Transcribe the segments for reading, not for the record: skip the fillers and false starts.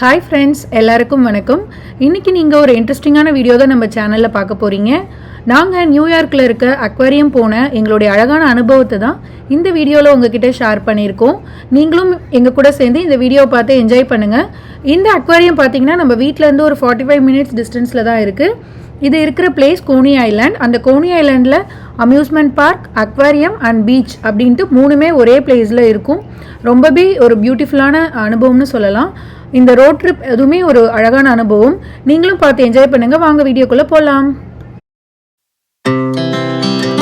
Hi friends, எல்லாருக்கும் வணக்கம். இன்றைக்கி நீங்கள் ஒரு இன்ட்ரெஸ்டிங்கான வீடியோ தான் நம்ம சேனலில் பார்க்க போகிறீங்க. நாங்கள் நியூயார்க்கில் இருக்க அக்வாரியம் போன எங்களுடைய அழகான அனுபவத்தை தான் இந்த வீடியோவில் உங்ககிட்ட ஷேர் பண்ணியிருக்கோம். நீங்களும் எங்கள் கூட சேர்ந்து இந்த வீடியோவை பார்த்து என்ஜாய் பண்ணுங்கள். இந்த அக்வாரியம் பார்த்திங்கன்னா நம்ம வீட்டிலேருந்து ஒரு 45 மினிட்ஸ் டிஸ்டன்ஸில் தான் இருக்குது. இது இருக்கிற பிளேஸ் கோனி ஐலாண்ட். அந்த கோனி ஐலாண்டில் amusement park, aquarium and beach அப்படின்ட்டு மூணுமே ஒரே பிளேஸில் இருக்கும். ரொம்பவே ஒரு பியூட்டிஃபுல்லான அனுபவம்னு சொல்லலாம். இந்த ரோட் ட்ரிப் எதுவுமே ஒரு அழகான அனுபவம். நீங்களும் பார்த்து என்ஜாய் பண்ணுங்க. வாங்க வீடியோக்குள்ள போலாம்.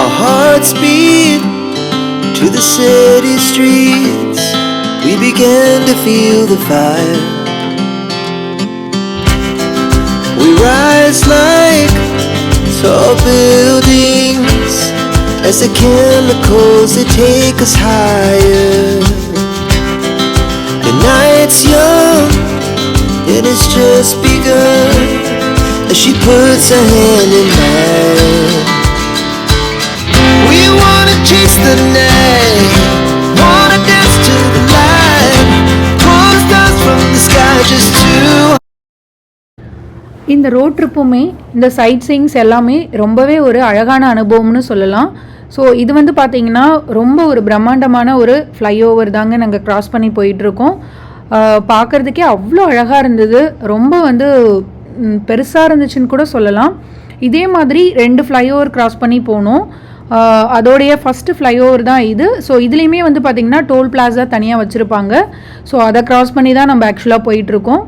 Our hearts beat to the city streets. We began to feel the fire. We rise like tall buildings as the chemicals they take us higher. The night's young and it's just begun as she puts her hand in mine. We wanna chase the night, wanna dance to the light, pull the stars from the sky just to. இந்த road ட்ரிப்புமே இந்த side சீயிங்ஸ் எல்லாமே ரொம்பவே ஒரு அழகான அனுபவம்னு சொல்லலாம். So இது வந்து பார்த்திங்கன்னா ரொம்ப ஒரு பிரம்மாண்டமான ஒரு ஃப்ளைஓவர் தாங்க நாங்கள் க்ராஸ் பண்ணி போயிட்டுருக்கோம். பார்க்குறதுக்கே அவ்வளோ அழகாக இருந்தது. ரொம்ப வந்து பெருசாக இருந்துச்சுன்னு கூட சொல்லலாம். இதே மாதிரி 2 ஃப்ளைஓவர் க்ராஸ் பண்ணி போனோம். அதோடைய ஃபஸ்ட்டு ஃப்ளைஓவர் தான் இது. ஸோ இதுலேயுமே வந்து பார்த்திங்கன்னா டோல் பிளாஸா தனியாக வச்சுருப்பாங்க. ஸோ அதை க்ராஸ் பண்ணி தான் நம்ம ஆக்சுவலாக போயிட்டுருக்கோம்.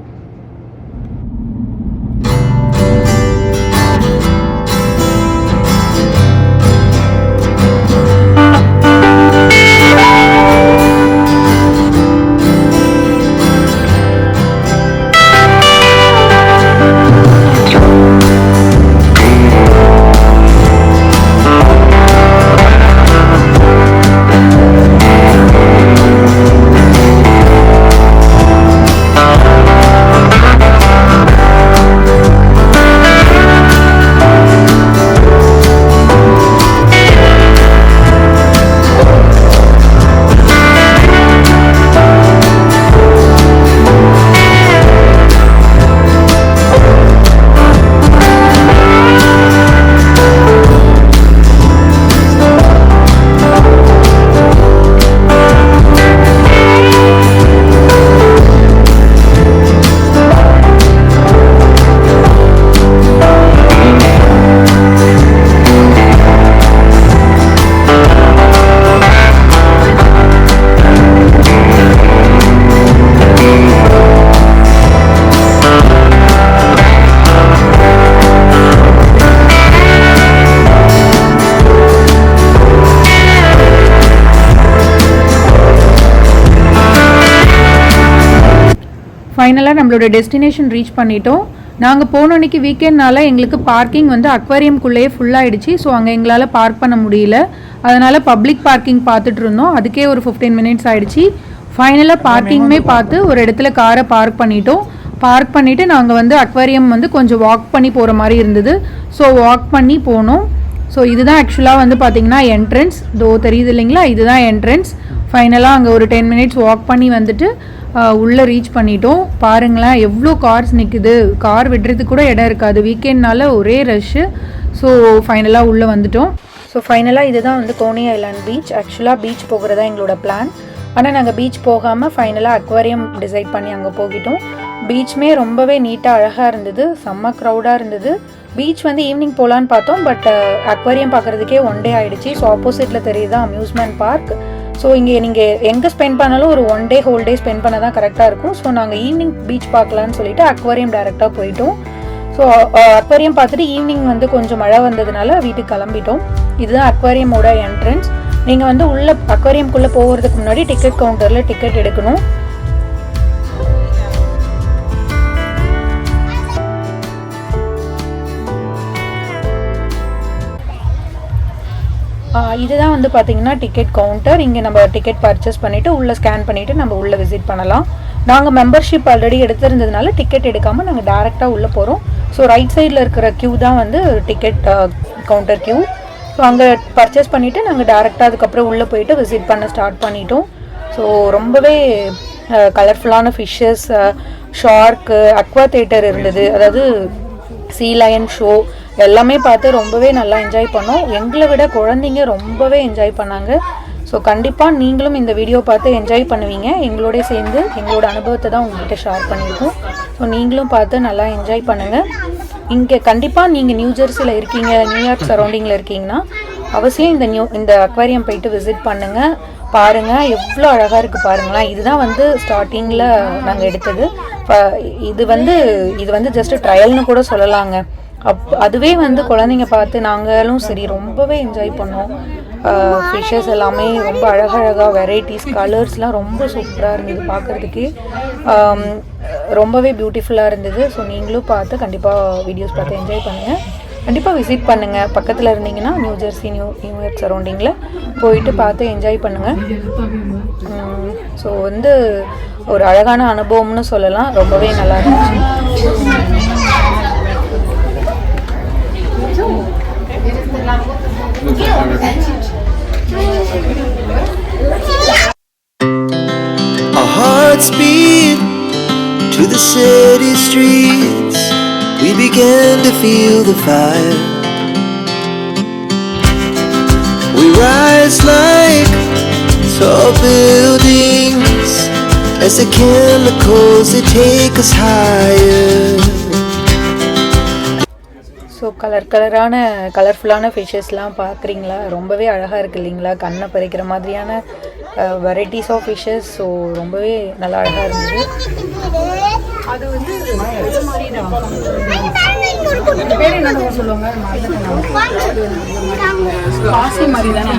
ஃபைனலாக நம்மளோட டெஸ்டினேஷன் ரீச் பண்ணிட்டோம். நாங்கள் போன அன்றைக்கி வீக்கெண்ட்னால எங்களுக்கு பார்க்கிங் வந்து அக்வாரியம்குள்ளேயே ஃபுல்லாகிடுச்சு. ஸோ அங்கே எங்களால் பார்க் பண்ண முடியல. அதனால் பப்ளிக் பார்க்கிங் பார்த்துட்டு இருந்தோம். அதுக்கே ஒரு 15 மினிட்ஸ் ஆகிடுச்சு. ஃபைனலாக பார்க்கிங்குமே பார்த்து ஒரு இடத்துல காரை பார்க் பண்ணிட்டோம். பார்க் பண்ணிவிட்டு நாங்கள் வந்து அக்வாரியம் வந்து கொஞ்சம் வாக் பண்ணி போகிற மாதிரி இருந்தது. ஸோ வாக் பண்ணி போனோம். ஸோ இதுதான் ஆக்சுவலாக வந்து பார்த்திங்கன்னா என்ட்ரன்ஸ். தெரியுது இல்லைங்களா, இதுதான் என்ட்ரன்ஸ். ஃபைனலாக அங்கே ஒரு 10 மினிட்ஸ் வாக் பண்ணி வந்துட்டு உள்ளே ரீச் பண்ணிட்டோம். பாருங்களேன் எவ்வளோ கார்ஸ் நிற்குது. கார் விடுறதுக்கு கூட இடம் இருக்காது. வீக்கெண்ட்னால ஒரே ரஷ்ஷு. ஸோ ஃபைனலாக உள்ளே வந்துட்டோம். ஸோ ஃபைனலாக இதுதான் வந்து கோனி ஐலாண்ட் பீச். ஆக்சுவலாக பீச் போகிறதா எங்களோட பிளான். ஆனால் நாங்கள் பீச் போகாமல் ஃபைனலாக அக்வாரியம் டிசைட் பண்ணி அங்கே போகிட்டோம். பீச்சுமே ரொம்பவே நீட்டாக அழகாக இருந்தது. செம்ம க்ரௌடாக இருந்தது. பீச் வந்து ஈவினிங் போகலான்னு பார்த்தோம். பட் அக்வாரியம் பார்க்குறதுக்கே 1 டே ஆகிடுச்சு. ஸோ ஆப்போசிட்டில் தெரியுது அம்யூஸ்மெண்ட் பார்க். ஸோ இங்கே நீங்கள் எங்கே ஸ்பெண்ட் பண்ணாலும் ஒரு 1 டே ஹோல் டே ஸ்பெண்ட் பண்ண தான் கரெக்டாக இருக்கும். ஸோ நாங்கள் ஈவினிங் பீச் பார்க்கலான்னு சொல்லிட்டு அக்வாரியம் டைரெக்டாக போயிட்டோம். ஸோ அக்வாரியம் பார்த்துட்டு ஈவினிங் வந்து கொஞ்சம் மழை வந்ததுனால வீட்டுக்கு கிளம்பிட்டோம். இதுதான் அக்வாரியமோட என்ட்ரன்ஸ். நீங்கள் வந்து உள்ளே அக்வாரியம்குள்ளே போகிறதுக்கு முன்னாடி டிக்கெட் கவுண்டரில் டிக்கெட் எடுக்கணும். இதுதான் வந்து பார்த்திங்கன்னா டிக்கெட் கவுண்டர். இங்கே நம்ம டிக்கெட் பர்ச்சேஸ் பண்ணிவிட்டு உள்ளே ஸ்கேன் பண்ணிவிட்டு நம்ம உள்ளே விசிட் பண்ணலாம். நாங்கள் மெம்பர்ஷிப் ஆல்ரெடி எடுத்திருந்ததுனால டிக்கெட் எடுக்காமல் நாங்கள் டேரெக்டாக உள்ளே போகிறோம். ஸோ ரைட் சைடில் இருக்கிற க்யூ தான் வந்து டிக்கெட் கவுண்டர் க்யூ. ஸோ அங்கே பர்ச்சேஸ் பண்ணிவிட்டு நாங்கள் டேரெக்டாக அதுக்கப்புறம் உள்ளே போயிட்டு விசிட் பண்ண ஸ்டார்ட் பண்ணிட்டோம். ஸோ ரொம்பவே கலர்ஃபுல்லான ஃபிஷ்ஷஸ், ஷார்க்கு, அக்வா தியேட்டர் இருந்தது, அதாவது சீ லயன் ஷோ எல்லாமே பார்த்து ரொம்பவே நல்லா என்ஜாய் பண்ணோம். எங்களை விட குழந்தைங்க ரொம்பவே என்ஜாய் பண்ணாங்க. ஸோ கண்டிப்பாக நீங்களும் இந்த வீடியோ பார்த்து என்ஜாய் பண்ணுவீங்க. எங்களோட சேர்ந்து எங்களோட அனுபவத்தை தான் உங்கள்கிட்ட ஷேர் பண்ணியிருக்கோம். ஸோ நீங்களும் பார்த்து நல்லா என்ஜாய் பண்ணுங்கள். இங்கே கண்டிப்பாக நீங்கள் நியூ ஜெர்சியில் இருக்கீங்க, நியூயார்க் சரௌண்டிங்கில் இருக்கீங்கன்னா அவசியம் இந்த அக்வாரியம் போயிட்டு விசிட் பண்ணுங்கள். பாருங்கள் எவ்வளோ அழகாக இருக்குது பாருங்களேன். இதுதான் வந்து ஸ்டார்டிங்கில் நாங்கள் எடுத்தது. இது வந்து ஜஸ்ட் ட்ரையல்னு கூட சொல்லலாங்க. அதுவே வந்து குழந்தைங்க பார்த்து நாங்களும் சரி ரொம்பவே என்ஜாய் பண்ணோம். ஃபிஷ்ஷஸ் எல்லாமே ரொம்ப அழகழகாக வெரைட்டிஸ், கலர்ஸ்லாம் ரொம்ப சூப்பராக இருந்தது பார்க்குறதுக்கு. ரொம்பவே பியூட்டிஃபுல்லாக இருந்தது. ஸோ நீங்களும் பார்த்து கண்டிப்பாக வீடியோஸ் பார்த்து என்ஜாய் பண்ணுங்கள். கண்டிப்பாக விசிட் பண்ணுங்கள். பக்கத்தில் இருந்தீங்கன்னா நியூ ஜெர்சி, நியூயார்க் சரௌண்டிங்கில் போயிட்டு பார்த்து என்ஜாய் பண்ணுங்கள். ஸோ வந்து ஒரு அழகான அனுபவம்னு சொல்லலாம். ரொம்பவே நல்லா இருந்துச்சு. Our hearts beat to the city streets. We began to feel the fire. We rise like tall buildings as the chemicals they take us higher. So கலர்ஃபுல்லான ஃபிஷ்ஷஸ்லாம் பார்க்குறீங்களா? ரொம்பவே அழகாக இருக்குது இல்லைங்களா? கண்ணை பறிக்கிற மாதிரியான வெரைட்டிஸ் ஆஃப் ஃபிஷ்ஷஸ். ஸோ ரொம்பவே நல்லா அழகாக இருந்தது. அது வந்து பேர் என்ன சொல்லுவாங்க? பாசி மாதிரி தானே.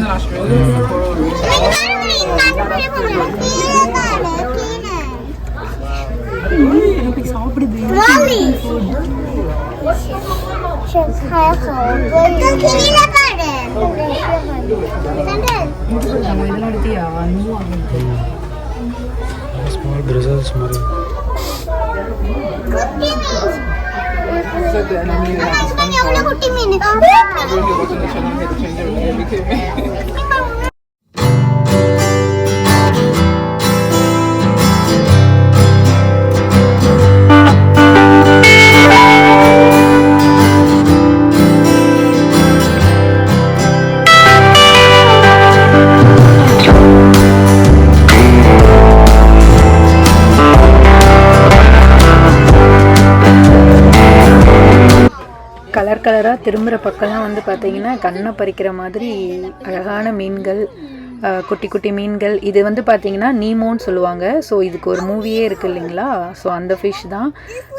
சாப்பிடுது. small bristles மாதிரி கலராக திரும்புகிற பக்கம்லாம் வந்து பார்த்திங்கன்னா கண்ணை பறிக்கிற மாதிரி அழகான மீன்கள், குட்டி குட்டி மீன்கள். இது வந்து பார்த்திங்கன்னா நீமோன்னு சொல்லுவாங்க. ஸோ இதுக்கு ஒரு மூவியே இருக்குது இல்லைங்களா? ஸோ அந்த ஃபிஷ் தான்.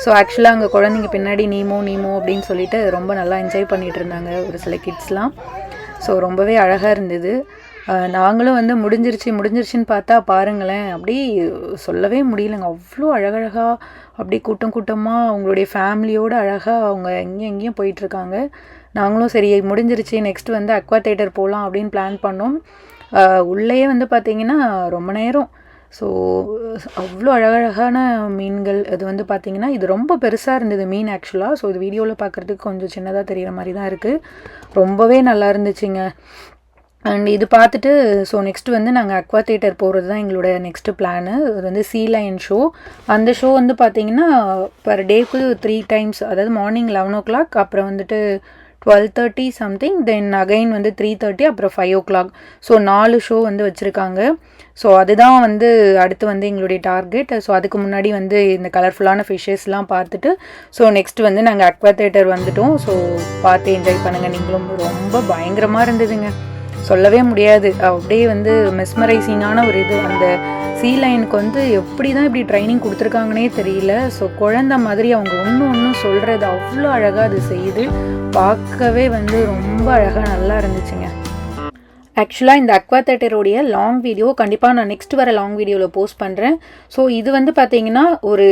ஸோ ஆக்சுவலாக அங்கே குழந்தைங்க பின்னாடி நீமோ அப்படின்னு சொல்லிட்டு ரொம்ப நல்லா என்ஜாய் பண்ணிகிட்டு இருந்தாங்க ஒரு சில கிட்ஸ்லாம். ஸோ ரொம்பவே அழகாக இருந்தது. நாங்களும் வந்து முடிஞ்சிருச்சுன்னு பார்த்தா பாருங்களேன், அப்படி சொல்லவே முடியலைங்க. அவ்வளோ அழகழகாக அப்படி கூட்டமாக அவங்களுடைய ஃபேமிலியோடு அழகாக அவங்க எங்கேயும் போயிட்டுருக்காங்க. நாங்களும் சரி முடிஞ்சிருச்சு, நெக்ஸ்ட் வந்து அக்வா தியேட்டர் போகலாம் அப்படின்னு பிளான் பண்ணோம். உள்ளேயே வந்து பார்த்திங்கன்னா ரொம்ப நேரம். ஸோ அவ்வளோ அழகழகான மீன்கள். அது வந்து பார்த்திங்கன்னா இது ரொம்ப பெருசாக இருந்தது மீன் ஆக்சுவலாக. ஸோ இது வீடியோவில் பார்க்குறதுக்கு கொஞ்சம் சின்னதாக தெரிகிற மாதிரி தான் இருக்குது. ரொம்பவே நல்லா இருந்துச்சுங்க. அண்ட் இது பார்த்துட்டு ஸோ நெக்ஸ்ட் வந்து நாங்கள் அக்வா தியேட்டர் போகிறது தான் எங்களோட நெக்ஸ்ட்டு பிளானு. அது வந்து சீ லயன் ஷோ. அந்த ஷோ வந்து பார்த்திங்கன்னா பர் டேக்கு 3 times, அதாவது மார்னிங் 11 o'clock, அப்புறம் வந்துட்டு 12:30 சம்திங், தென் அகைன் வந்து 3:30, அப்புறம் 5 o'clock. ஸோ 4 ஷோ வந்து வச்சுருக்காங்க. ஸோ அதுதான் வந்து அடுத்து வந்து எங்களுடைய டார்கெட். ஸோ அதுக்கு முன்னாடி வந்து இந்த கலர்ஃபுல்லான ஃபிஷ்ஷஸ்லாம் பார்த்துட்டு ஸோ நெக்ஸ்ட் வந்து நாங்கள் அக்வா தியேட்டர் வந்துவிட்டோம். ஸோ பார்த்து என்ஜாய் பண்ணுங்கள் நீங்களும். ரொம்ப பயங்கரமாக இருந்ததுங்க, சொல்லவே முடியாது. அப்படியே வந்து மெஸ்மரைசிங்கான ஒரு இது. அந்த சீ லைனுக்கு வந்து எப்படி தான் இப்படி ட்ரைனிங் கொடுத்துருக்காங்கன்னே தெரியல. ஸோ குழந்த மாதிரி அவங்க ஒன்றும் சொல்கிறது அவ்வளோ அழகாக அது செய்யுது. பார்க்கவே வந்து ரொம்ப அழகாக நல்லா இருந்துச்சுங்க. ஆக்சுவலாக இந்த அக்வா தியேட்டரோடைய லாங் வீடியோ கண்டிப்பாக நான் நெக்ஸ்ட் வர லாங் வீடியோவில் போஸ்ட் பண்ணுறேன். ஸோ இது வந்து பார்த்தீங்கன்னா ஒரு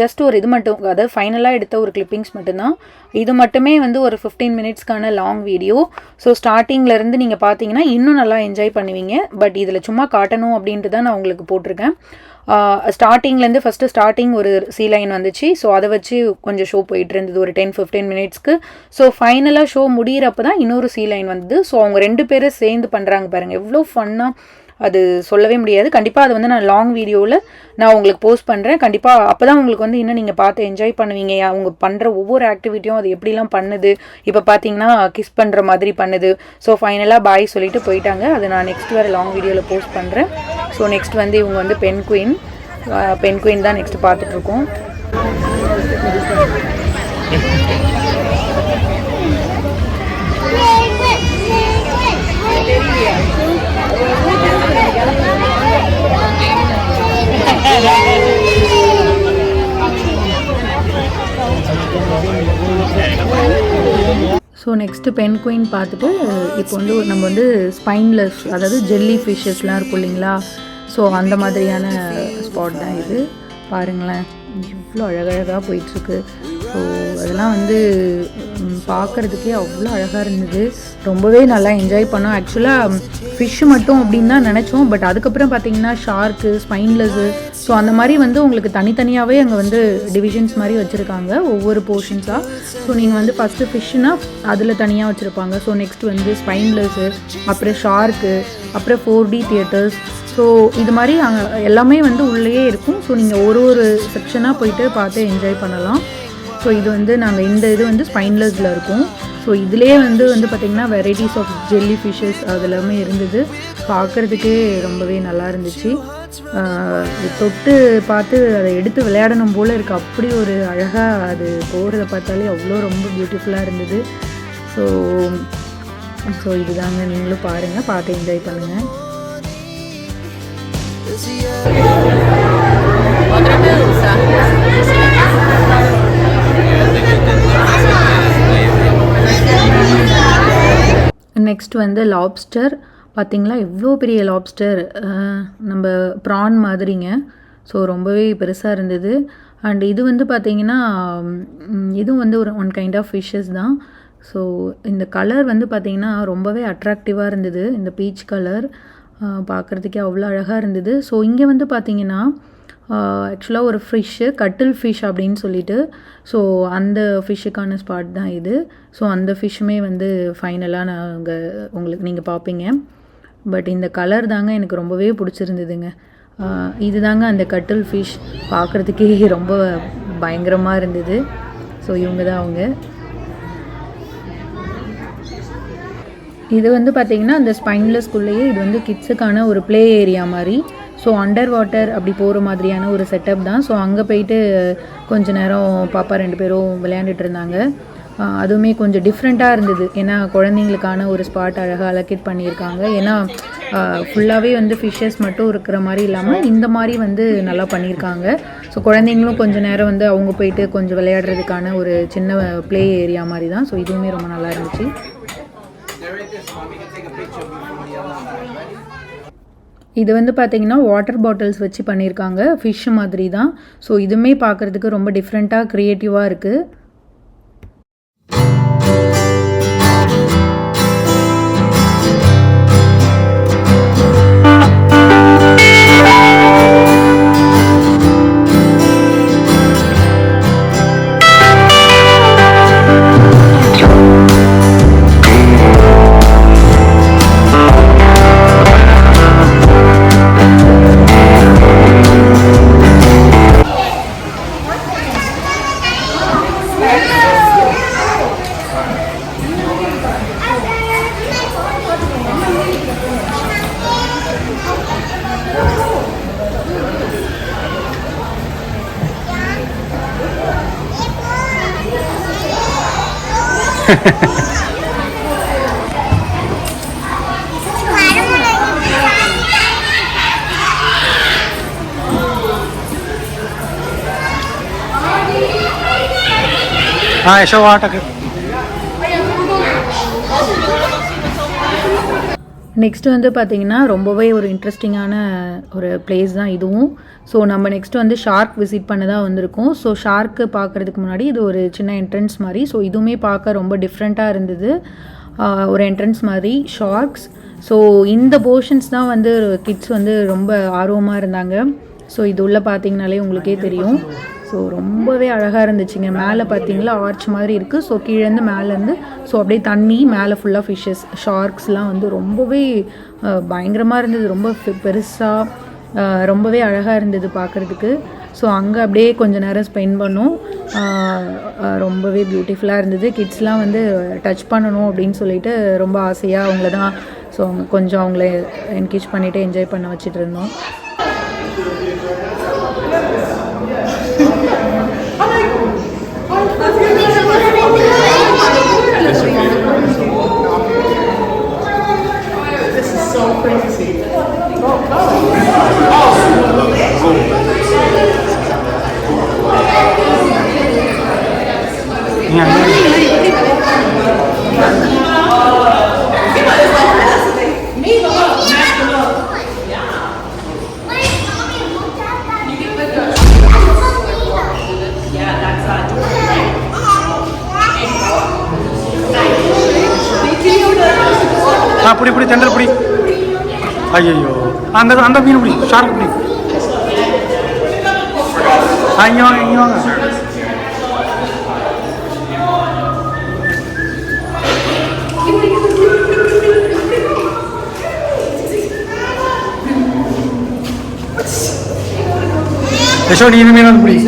ஜஸ்ட் ஒரு இது மட்டும், அதாவது ஃபைனலாக எடுத்த ஒரு கிளிப்பிங்ஸ் மட்டும்தான். இது மட்டுமே வந்து ஒரு 15 minutesக்கான லாங் வீடியோ. ஸோ ஸ்டார்டிங்லேருந்து நீங்கள் பார்த்தீங்கன்னா இன்னும் நல்லா என்ஜாய் பண்ணுவீங்க. பட் இதில் சும்மா காட்டணும் அப்படின்ட்டு தான் நான் உங்களுக்கு போட்டிருக்கேன். ஸ்டார்டிங்லேருந்து ஸ்டார்டிங் ஒரு சீ லைன் வந்துச்சு. ஸோ அதை வச்சு கொஞ்சம் ஷோ போயிட்டு இருந்தது ஒரு 10-15 minutesக்கு. ஸோ ஃபைனலாக ஷோ முடிகிறப்ப தான் இன்னொரு சீ லைன் வந்தது. ஸோ அவங்க 2 பேரும் சேர்ந்து பண்ணுறாங்க பாருங்கள், எவ்வளோ ஃபன்னாக அது சொல்லவே முடியாது. கண்டிப்பாக அது வந்து நான் லாங் வீடியோவில் நான் உங்களுக்கு போஸ்ட் பண்ணுறேன். கண்டிப்பாக அப்போ தான் உங்களுக்கு வந்து இன்னும் நீங்கள் பார்த்து என்ஜாய் பண்ணுவீங்க. அவங்க பண்ணுற ஒவ்வொரு ஆக்டிவிட்டியும் அது எப்படிலாம் பண்ணுது. இப்போ பார்த்தீங்கன்னா கிஸ் பண்ணுற மாதிரி பண்ணுது. ஸோ ஃபைனலாக பாய் சொல்லிட்டு போயிட்டாங்க. அது நான் நெக்ஸ்ட் வேறு லாங் வீடியோவில் போஸ்ட் பண்ணுறேன். ஸோ நெக்ஸ்ட் வந்து இவங்க வந்து பென் குயின் தான் நெக்ஸ்ட் பார்த்துட்ருக்கோம். ஸோ நெக்ஸ்ட்டு பென் குயின் பார்த்துட்டு இப்போ வந்து நம்ம வந்து ஸ்பைன்லெஸ், அதாவது ஜெல்லி ஃபிஷ்ஷஸ்லாம் இருக்கும் இல்லைங்களா, ஸோ அந்த மாதிரியான ஸ்பாட் தான் இது. பாருங்களேன் இவ்வளோ அழகழகாக போயிட்டுருக்கு. ஸோ அதெல்லாம் வந்து பார்க்குறதுக்கே அவ்வளோ அழகாக இருந்தது. ரொம்பவே நல்லா என்ஜாய் பண்ணோம். ஆக்சுவலாக ஃபிஷ்ஷு மட்டும் அப்படின்னு தான் நினச்சோம். பட் அதுக்கப்புறம் பார்த்திங்கன்னா ஷார்க்கு, ஸ்பைன்லெஸ்ஸு, ஸோ அந்த மாதிரி வந்து உங்களுக்கு தனித்தனியாகவே அங்கே வந்து டிவிஷன்ஸ் மாதிரி வச்சுருக்காங்க ஒவ்வொரு போர்ஷன்ஸாக. ஸோ நீங்கள் வந்து ஃபஸ்ட்டு ஃபிஷ்ஷுனா அதில் தனியாக வச்சுருப்பாங்க. ஸோ நெக்ஸ்ட் வந்து ஸ்பைன்லெஸ்ஸு, அப்புறம் ஷார்க்கு, அப்புறம் 4D தியேட்டர்ஸ். ஸோ இது மாதிரி அங்கே எல்லாமே வந்து உள்ளேயே இருக்கும். ஸோ நீங்கள் ஒரு செக்ஷனாக போயிட்டு பார்த்து என்ஜாய் பண்ணலாம். ஸோ இது வந்து நாங்கள் இந்த இது வந்து ஸ்பைன்லெஸ்ஸில் இருக்கும். ஸோ இதிலே வந்து பார்த்திங்கன்னா வெரைட்டிஸ் ஆஃப் ஜெல்லி ஃபிஷ்ஷஸ் அது எல்லாமே இருந்தது. பார்க்குறதுக்கே ரொம்பவே நல்லா இருந்துச்சு. தொட்டு பார்த்து அதை எடுத்து விளையாடணும் போல் இருக்குது. அப்படி ஒரு அழகாக அது போகிறத பார்த்தாலே அவ்வளோ ரொம்ப பியூட்டிஃபுல்லாக இருந்தது. ஸோ இதுதாங்க, நீங்களும் பாருங்கள், பார்த்து என்ஜாய் பண்ணுங்கள். நெக்ஸ்ட் வந்து லாப்ஸ்டர். பார்த்திங்களா எவ்வளோ பெரிய லாப்ஸ்டர், நம்ம ப்ரான் மாதிரிங்க. ஸோ ரொம்பவே பெருசாக இருந்தது. அண்ட் இது வந்து பார்த்திங்கன்னா இதுவும் வந்து ஒரு ஒன் கைண்ட் ஆஃப் ஃபிஷ்ஷஸ் தான். ஸோ இந்த கலர் வந்து பார்த்திங்கன்னா ரொம்பவே அட்ராக்டிவாக இருந்தது. இந்த பீச் கலர் பார்க்குறதுக்கே அவ்வளோ அழகாக இருந்தது. ஸோ இங்கே வந்து பார்த்திங்கன்னா ஆக்சுவலாக ஒரு ஃபிஷ்ஷு, கட்டில் ஃபிஷ் அப்படின்னு சொல்லிட்டு, ஸோ அந்த ஃபிஷ்ஷுக்கான ஸ்பாட் தான் இது. ஸோ அந்த ஃபிஷ்ஷுமே வந்து ஃபைனலாக நாங்கள் உங்களுக்கு நீங்கள் பார்ப்பீங்க. பட் இந்த கலர் தாங்க எனக்கு ரொம்பவே பிடிச்சிருந்ததுங்க. இது தாங்க அந்த கட்டில் ஃபிஷ். பார்க்குறதுக்கே ரொம்ப பயங்கரமாக இருந்தது. ஸோ இவங்க தான் அவங்க. இது வந்து பார்த்திங்கன்னா அந்த ஸ்பைன்லெஸ்க்குள்ளேயே இது வந்து கிட்ஸுக்கான ஒரு ப்ளே ஏரியா மாதிரி. ஸோ அண்டர் வாட்டர் அப்படி போகிற மாதிரியான ஒரு செட்டப் தான். ஸோ அங்கே போயிட்டு கொஞ்ச நேரம் பாப்பா 2 பேரும் விளையாண்டுட்டு இருந்தாங்க. அதுவுமே கொஞ்சம் டிஃப்ரெண்ட்டாக இருந்தது. ஏன்னா குழந்தைங்களுக்கான ஒரு ஸ்பாட் அழகாக அலோகேட் பண்ணியிருக்காங்க. ஏன்னா ஃபுல்லாகவே வந்து ஃபிஷ்ஷஸ் மட்டும் இருக்கிற மாதிரி இல்லாமல் இந்த மாதிரி வந்து நல்லா பண்ணியிருக்காங்க. ஸோ குழந்தைங்களும் கொஞ்சம் நேரம் வந்து அவங்க போயிட்டு கொஞ்சம் விளையாடுறதுக்கான ஒரு சின்ன ப்ளே ஏரியா மாதிரி தான். ஸோ இதுவுமே ரொம்ப நல்லா இருந்துச்சு. இது வந்து பார்த்திங்கன்னா வாட்டர் பாட்டில்ஸ் வச்சு பண்ணியிருக்காங்க. ஃபிஷ் மாதிரி தான். ஸோ இதுவுமே பார்க்குறதுக்கு ரொம்ப டிஃப்ரெண்ட்டாக க்ரியேட்டிவாக இருக்குது. நெக்ஸ்ட் வந்து பார்த்திங்கன்னா ரொம்பவே ஒரு இன்ட்ரெஸ்டிங்கான ஒரு பிளேஸ் தான் இதுவும். ஸோ நம்ம நெக்ஸ்ட் வந்து ஷார்க் விசிட் பண்ண தான் வந்திருக்கோம். ஸோ ஷார்க்கு பார்க்குறதுக்கு முன்னாடி இது ஒரு சின்ன என்ட்ரன்ஸ் மாதிரி. ஸோ இதுவுமே பார்க்க ரொம்ப டிஃப்ரெண்ட்டாக இருந்தது. ஒரு என்ட்ரன்ஸ் மாதிரி ஷார்க்ஸ். ஸோ இந்த போர்ஷன்ஸ் தான் வந்து கிட்ஸ் வந்து ரொம்ப ஆர்வமாக இருந்தாங்க. ஸோ இது உள்ளே பார்த்திங்கனாலே உங்களுக்கே தெரியும். ஸோ ரொம்பவே அழகாக இருந்துச்சுங்க. மேலே பார்த்தீங்களா ஆர்ச் மாதிரி இருக்குது. ஸோ கீழேருந்து மேலேருந்து ஸோ அப்படியே தண்ணி மேலே ஃபுல்லாக ஃபிஷ்ஷஸ் ஷார்க்ஸ்லாம் வந்து ரொம்பவே பயங்கரமாக இருந்தது. ரொம்ப பெருசாக ரொம்பவே அழகாக இருந்தது பார்க்குறதுக்கு. ஸோ அங்கே அப்படியே கொஞ்சம் நேரம் ஸ்பெண்ட் பண்ணோம். ரொம்பவே பியூட்டிஃபுல்லாக இருந்தது. கிட்ஸ்லாம் வந்து டச் பண்ணணும் அப்படின்னு சொல்லிட்டு ரொம்ப ஆசையாக அவங்கள தான் ஸோ அவங்க கொஞ்சம் அவங்கள என்கரேஜ் பண்ணிவிட்டு என்ஜாய் பண்ண வச்சுட்டு இருந்தோம். புடி புடி தெண்டல் புடி. ஐயோ அந்த அந்த மீன் புடி, ஷார்க் புடி. இங்கே வாங்க இங்கே வாங்க. யசோ நீ மீன் வந்து புடி.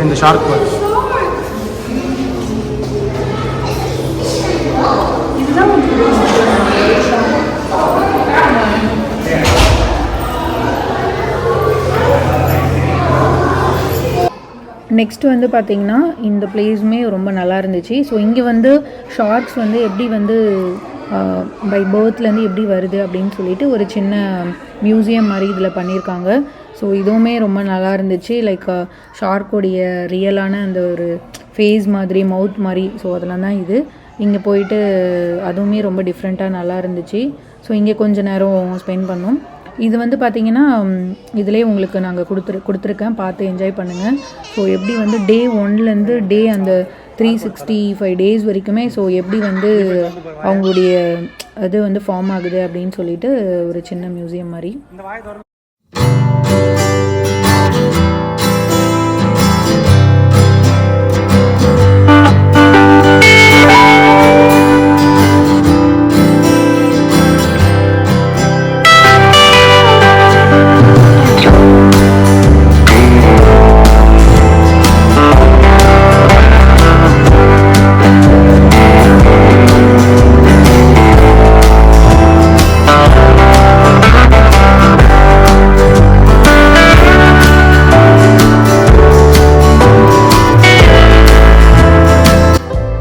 இந்த ஷார்க் நெக்ஸ்ட்டு வந்து பார்த்திங்கன்னா இந்த பிளேஸுமே ரொம்ப நல்லா இருந்துச்சு. ஸோ இங்கே வந்து ஷார்க்ஸ் வந்து எப்படி வந்து பை பர்த்லேருந்து எப்படி வருது அப்படின்னு சொல்லிட்டு ஒரு சின்ன மியூசியம் மாதிரி இதில் பண்ணியிருக்காங்க. ஸோ இதுவுமே ரொம்ப நல்லா இருந்துச்சு. லைக் ஷார்க்கோடைய ரியலான அந்த ஒரு ஃபேஸ் மாதிரி மவுத் மாதிரி ஸோ அதெல்லாம் தான் இது. இங்கே போயிட்டு அதுவுமே ரொம்ப டிஃப்ரெண்ட்டாக நல்லா இருந்துச்சு. ஸோ இங்கே கொஞ்சம் நேரம் ஸ்பெண்ட் பண்ணோம். இது வந்து பார்த்திங்கன்னா இதிலே உங்களுக்கு நாங்கள் கொடுத்துருக்கேன், பார்த்து என்ஜாய் பண்ணுங்கள். ஸோ எப்படி வந்து டே 1லேருந்து டே அந்த 365 டேஸ் வரைக்குமே ஸோ எப்படி வந்து அவங்களுடைய இது வந்து ஃபார்ம் ஆகுது அப்படின்னு சொல்லிட்டு ஒரு சின்ன மியூசியம் மாதிரி.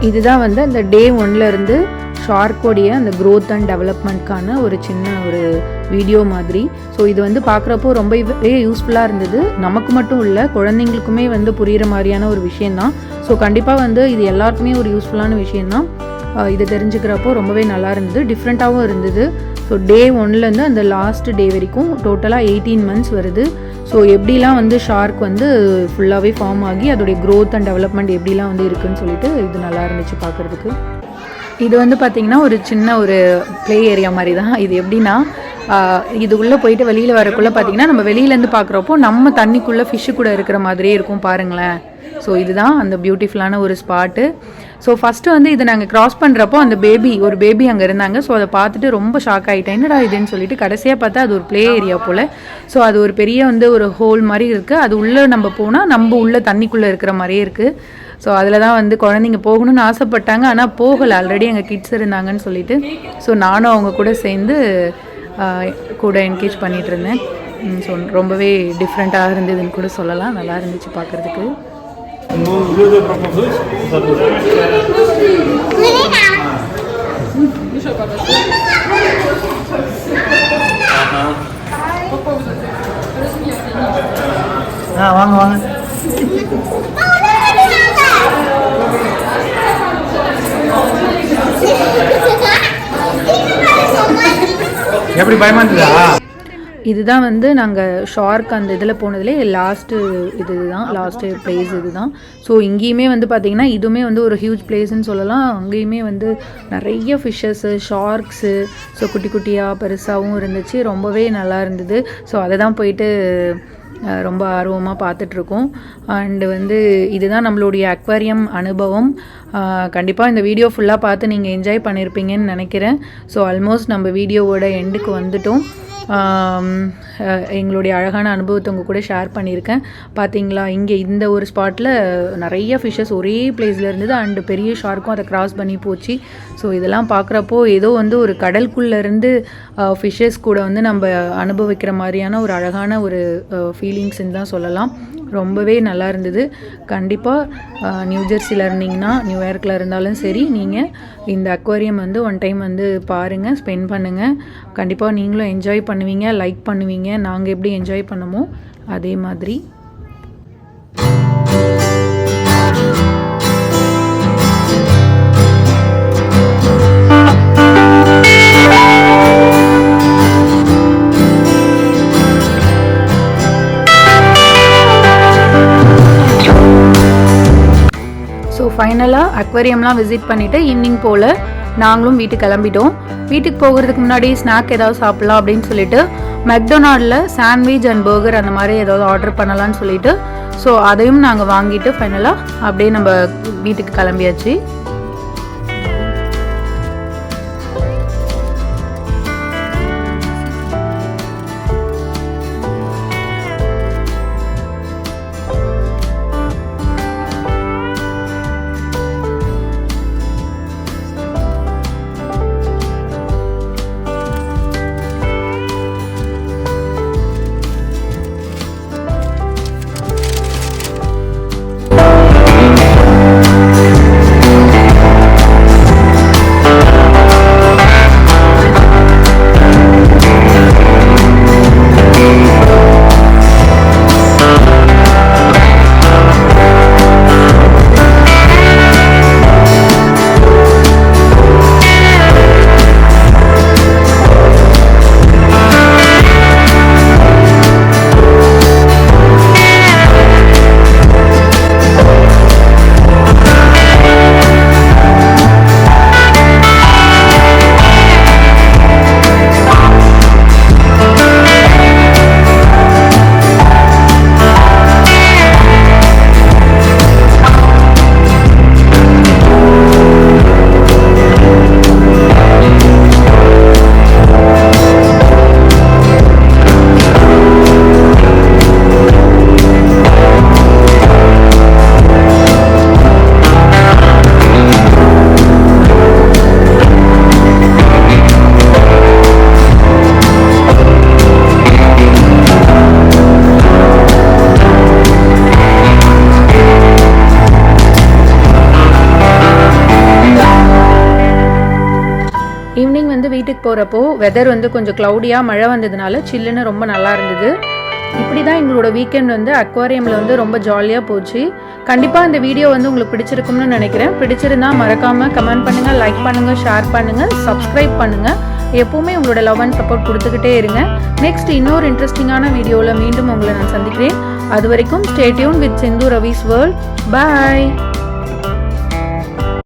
இதுதான் வந்து அந்த டே 1லேருந்து ஷார்க்கோடைய அந்த க்ரோத் அண்ட் டெவலப்மெண்ட்கான ஒரு சின்ன ஒரு வீடியோ மாதிரி. ஸோ இது வந்து பார்க்குறப்போ ரொம்பவே யூஸ்ஃபுல்லாக இருந்தது. நமக்கு மட்டும் இல்லை, குழந்தைங்களுக்குமே வந்து புரிகிற மாதிரியான ஒரு விஷயந்தான். ஸோ கண்டிப்பாக வந்து இது எல்லாருக்குமே ஒரு யூஸ்ஃபுல்லான விஷயந்தான். இது தெரிஞ்சுக்கிறப்போ ரொம்பவே நல்லா இருந்தது, டிஃப்ரெண்ட்டாகவும் இருந்தது. ஸோ டே 1லேருந்து அந்த லாஸ்ட் டே வரைக்கும் டோட்டலாக 18 months வருது. ஸோ எப்படிலாம் வந்து ஷார்க் வந்து ஃபுல்லாகவே ஃபார்ம் ஆகி அதோடைய க்ரோத் அண்ட் டெவலப்மெண்ட் எப்படிலாம் வந்து இருக்குதுன்னு சொல்லிட்டு இது நல்லா இருந்துச்சு பார்க்குறதுக்கு. இது வந்து பார்த்திங்கன்னா ஒரு சின்ன ஒரு ப்ளே ஏரியா மாதிரி தான். இது எப்படின்னா இது உள்ளே போயிட்டு வெளியில் வரக்குள்ளே பார்த்திங்கன்னா நம்ம வெளியிலேருந்து பார்க்குறப்போ நம்ம தண்ணிக்குள்ளே ஃபிஷ்ஷு கூட இருக்கிற மாதிரியே இருக்கும் பாருங்களேன். ஸோ இதுதான் அந்த பியூட்டிஃபுல்லான ஒரு ஸ்பாட்டு. ஸோ ஃபஸ்ட்டு வந்து இதை நாங்கள் க்ராஸ் பண்ணுறப்போ அந்த ஒரு பேபி அங்கே இருந்தாங்க. ஸோ அதை பார்த்துட்டு ரொம்ப ஷாக் ஆகிட்டேன், என்னடா இதுன்னு சொல்லிட்டு. கடைசியாக பார்த்தா அது ஒரு ப்ளே ஏரியா போல். ஸோ அது ஒரு பெரிய வந்து ஒரு ஹோல் மாதிரி இருக்குது. அது உள்ளே நம்ம போனால் நம்ம உள்ளே தண்ணிக்குள்ளே இருக்கிற மாதிரியே இருக்குது. ஸோ அதில் தான் வந்து குழந்தைங்க போகணும்னு ஆசைப்பட்டாங்க, ஆனால் போகலை, ஆல்ரெடி எங்கள் கிட்ஸ் இருந்தாங்கன்னு சொல்லிட்டு. ஸோ நானும் அவங்க கூட சேர்ந்து கூட என்கேஜ் பண்ணிகிட்டு இருந்தேன். ஸோ ரொம்பவே டிஃப்ரெண்ட்டாக இருந்ததுன்னு கூட சொல்லலாம். நல்லா இருந்துச்சு பார்க்குறதுக்கு. வாங்க வாங்க. எப்படி பயமா இருந்ததா? இதுதான் வந்து நாங்கள் ஷார்க் அந்த இதில் போனதுலே லாஸ்ட்டு லாஸ்ட்டு பிளேஸ் இதுதான். ஸோ இங்கேயுமே வந்து பார்த்திங்கன்னா இதுவுமே வந்து ஒரு ஹியூஜ் பிளேஸ்ன்னு சொல்லலாம். அங்கேயுமே வந்து நிறைய ஃபிஷ்ஷஸ்ஸு, ஷார்க்ஸு, ஸோ குட்டி குட்டியாக பெருசாகவும் இருந்துச்சு. ரொம்பவே நல்லா இருந்தது. ஸோ அதை தான் போயிட்டு ரொம்ப ஆர்வமாக பார்த்துட்ருக்கோம். அண்டு வந்து இதுதான் நம்மளுடைய அக்வாரியம் அனுபவம். கண்டிப்பாக இந்த வீடியோ ஃபுல்லாக பார்த்து நீங்கள் என்ஜாய் பண்ணியிருப்பீங்கன்னு நினைக்கிறேன். ஸோ ஆல்மோஸ்ட் நம்ம வீடியோவோட எண்டுக்கு வந்துட்டோம். எங்களுடைய அழகான அனுபவத்தை உங்கள் கூட ஷேர் பண்ணியிருக்கேன். பார்த்தீங்களா, இங்கே இந்த ஒரு ஸ்பாட்டில் நிறைய ஃபிஷ்ஷஸ் ஒரே பிளேஸில் இருந்தது. அண்டு பெரிய ஷார்க்கும் அதை கிராஸ் பண்ணி போச்சு. ஸோ இதெல்லாம் பார்க்குறப்போ ஏதோ வந்து ஒரு கடலுக்குள்ளேருந்து ஃபிஷ்ஷஸ் கூட வந்து நம்ம அனுபவிக்கிற மாதிரியான ஒரு அழகான ஒரு ஃபீலிங்ஸ்ன்னு தான் சொல்லலாம். ரொம்பவே நல்லா இருந்தது. கண்டிப்பாக நியூ ஜெர்சியில் இருந்தீங்கன்னா, நியூயார்க்கில் இருந்தாலும் சரி, நீங்கள் இந்த அக்வாரியம் வந்து ஒன் டைம் வந்து பாருங்கள், ஸ்பெண்ட் பண்ணுங்கள். கண்டிப்பாக நீங்களும் என்ஜாய் பண்ணுவீங்க, லைக் பண்ணுவீங்க. நாங்கள் எப்படி என்ஜாய் பண்ணமோ அதே மாதிரி. ஸோ ஃபைனலாக அக்வேரியம்லாம் விசிட் பண்ணிவிட்டு ஈவினிங் போல் நாங்களும் வீட்டுக்கு கிளம்பிட்டோம். வீட்டுக்கு போகிறதுக்கு முன்னாடி ஸ்நாக் ஏதாவது சாப்பிட்லாம் அப்படின்னு சொல்லிட்டு மெக்டொனால்டில் சாண்ட்விச் அண்ட் பர்கர் அந்த மாதிரி ஏதாவது ஆர்டர் பண்ணலான்னு சொல்லிட்டு ஸோ அதையும் நாங்கள் வாங்கிட்டு ஃபைனலாக அப்படியே நம்ம வீட்டுக்கு கிளம்பியாச்சு. ஈவினிங் வந்து வீட்டுக்கு போகிறப்போ வெதர் வந்து கொஞ்சம் க்ளவுடியாக மழை வந்ததுனால சில்லுன்னு ரொம்ப நல்லா இருந்தது. இப்படி தான் எங்களோட வீக்கெண்ட் வந்து அக்வாரியமில் வந்து ரொம்ப ஜாலியாக போச்சு. கண்டிப்பாக இந்த வீடியோ வந்து உங்களுக்கு பிடிச்சிருக்கும்னு நினைக்கிறேன். பிடிச்சிருந்தா மறக்காமல் கமெண்ட் பண்ணுங்கள், லைக் பண்ணுங்கள், ஷேர் பண்ணுங்கள், சப்ஸ்கிரைப் பண்ணுங்கள். எப்போவுமே உங்களோட லவ் அண்ட் சப்போர்ட் கொடுத்துக்கிட்டே இருங்க. நெக்ஸ்ட் இன்னொரு இன்ட்ரெஸ்டிங்கான வீடியோவில் மீண்டும் உங்களை நான் சந்திக்கிறேன். அது வரைக்கும் stay tune with Sindhu Ravi's world. Bye.